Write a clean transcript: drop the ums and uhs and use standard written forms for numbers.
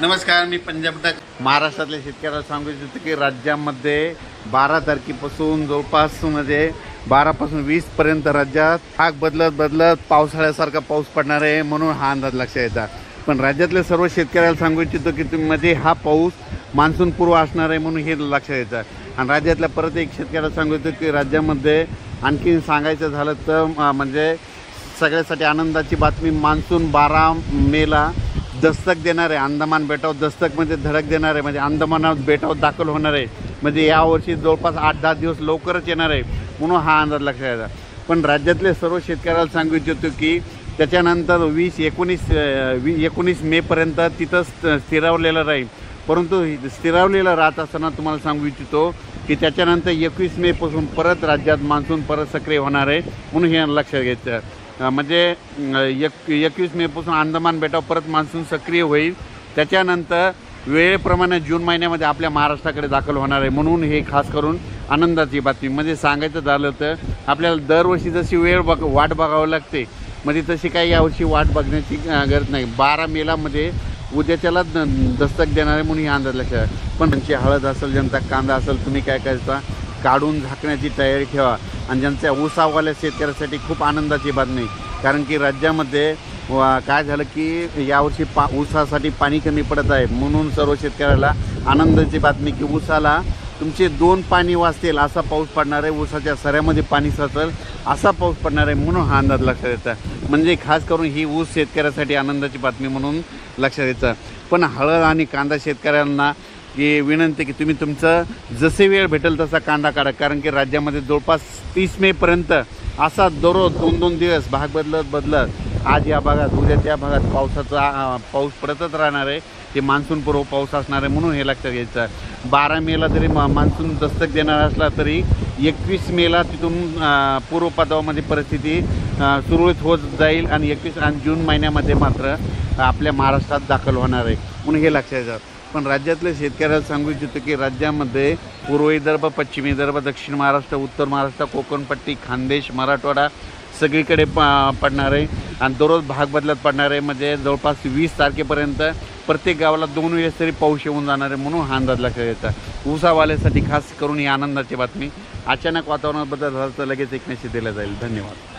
नमस्कार, मी पंजाब टक महाराष्ट्रातल्या शेतकऱ्याला सांगू इच्छितो की राज्यामध्ये 12 तारखेपासून जवळपास 12 पासून 20 पर्यंत राज्यात भाग बदलत पावसाळ्यासारखा पाऊस पडणार आहे, म्हणून हा अंदाज लक्षात येतात. पण राज्यातल्या सर्व शेतकऱ्याला सांगू इच्छितो की हा पाऊस मान्सून पूर्व असणार आहे, म्हणून हे लक्षात येतं. आणि राज्यातल्या परत एक शेतकऱ्याला सांगू इच्छितो की राज्यामध्ये आणखी सांगायचं झालं तर सगळ्यासाठी आनंदाची बातमी, मान्सून 12 मेला दस्तक देणार आहे. अंदमान बेटावर दस्तक धडक देणार आहे, म्हणजे अंदमान बेटावर दाखल होणार आहे. यावर्षी जवळपास 8-10 दिवस लवकरच येणार आहे, म्हणून हा अंदाज लक्षात येतात. पण राज्यातले सर्व शेतकऱ्याला सांगू इच्छितो की त्याच्यानंतर 19 मेपर्यंत तिथं स्थिरावलेलं राहील. परंतु स्थिरावलेलं राहत असताना तुम्हाला सांगू इच्छितो की त्याच्यानंतर 21 मेपासून परत राज्यात मान्सून परत सक्रिय होणार आहे, म्हणून हे लक्षात घ्यायचं. 21 मेपासून अंदमान बेटावर परत मान्सून सक्रिय होईल. त्याच्यानंतर वेळेप्रमाणे जून महिन्यामध्ये आपल्या महाराष्ट्राकडे दाखल होणार आहे, म्हणून हे खास करून आनंदाची बातमी. सांगायचं झालं तर आपल्याला दरवर्षी जशी वाट बघावं लागते, तशी काही यावर्षी वाट बघण्याची गरज नाही. 12 मेला उद्याच्याला दस्तक देणार आहे, म्हणून हे अंदाज लक्षात आहे. पण त्यांची हळद असेल, ज्यांचा कांदा असेल, तुम्ही काय करायचा, काढून झाकण्याची तयारी ठेवा. आणि ज्यांच्या ऊसावाल्या शेतकऱ्यासाठी खूप आनंदाची बातमी, कारण की राज्यामध्ये काय झालं की यावर्षी ऊसासाठी पाणी कमी पडत आहे, म्हणून सर्व शेतकऱ्याला आनंदाची बातमी की ऊसाला तुमचे 2 पाणी वाचतील असा पाऊस पडणार आहे. ऊसाच्या सऱ्यामध्ये पाणी साचेल असा पाऊस पडणार आहे, म्हणून हा अंदाज लक्षात येतं. खास करून ही ऊस शेतकऱ्यासाठी आनंदाची बातमी म्हणून लक्षात येतं. पण हळद आणि कांदा शेतकऱ्यांना की विनंती की तुम्ही तुमचं जसे वेळ भेटेल तसा कांदा काढा, कारण की राज्यामध्ये जवळपास 30 मेपर्यंत असा दररोज 2-2 दिवस भाग बदलत आज या भागात उद्या त्या भागात पाऊस पडतच राहणार आहे. ते मान्सून पूर्व पाऊस असणार आहे, म्हणून हे लक्षात घ्यायचं. 12 मेला जरी मान्सून दस्तक देणार असला तरी 21 मेला तिथून पूर्वपदामध्ये परिस्थिती सुरळीत होत जाईल आणि 21 आणि जून महिन्यामध्ये मात्र आपल्या महाराष्ट्रात दाखल होणार आहे, म्हणून हे लक्षात घ्यायचं. पण राज्यातल्या शेतकऱ्याला सांगू इच्छितो की राज्यामध्ये पूर्व विदर्भ, पश्चिम विदर्भ, दक्षिण महाराष्ट्र, उत्तर महाराष्ट्र, कोकणपट्टी, खानदेश, मराठवाडा सगळीकडे पडणार आहे आणि दररोज भाग बदलत पडणार आहे. जवळपास 20 तारखेपर्यंत प्रत्येक गावाला 2 वेळेस तरी पाऊस येऊन जाणार आहे, म्हणून हा अंदाज लक्षात येतात. ऊसावाल्यासाठी खास करून ही आनंदाची बातमी. अचानक वातावरणात बदल झाला तर लगेच एक मेसेज दिला जाईल. धन्यवाद.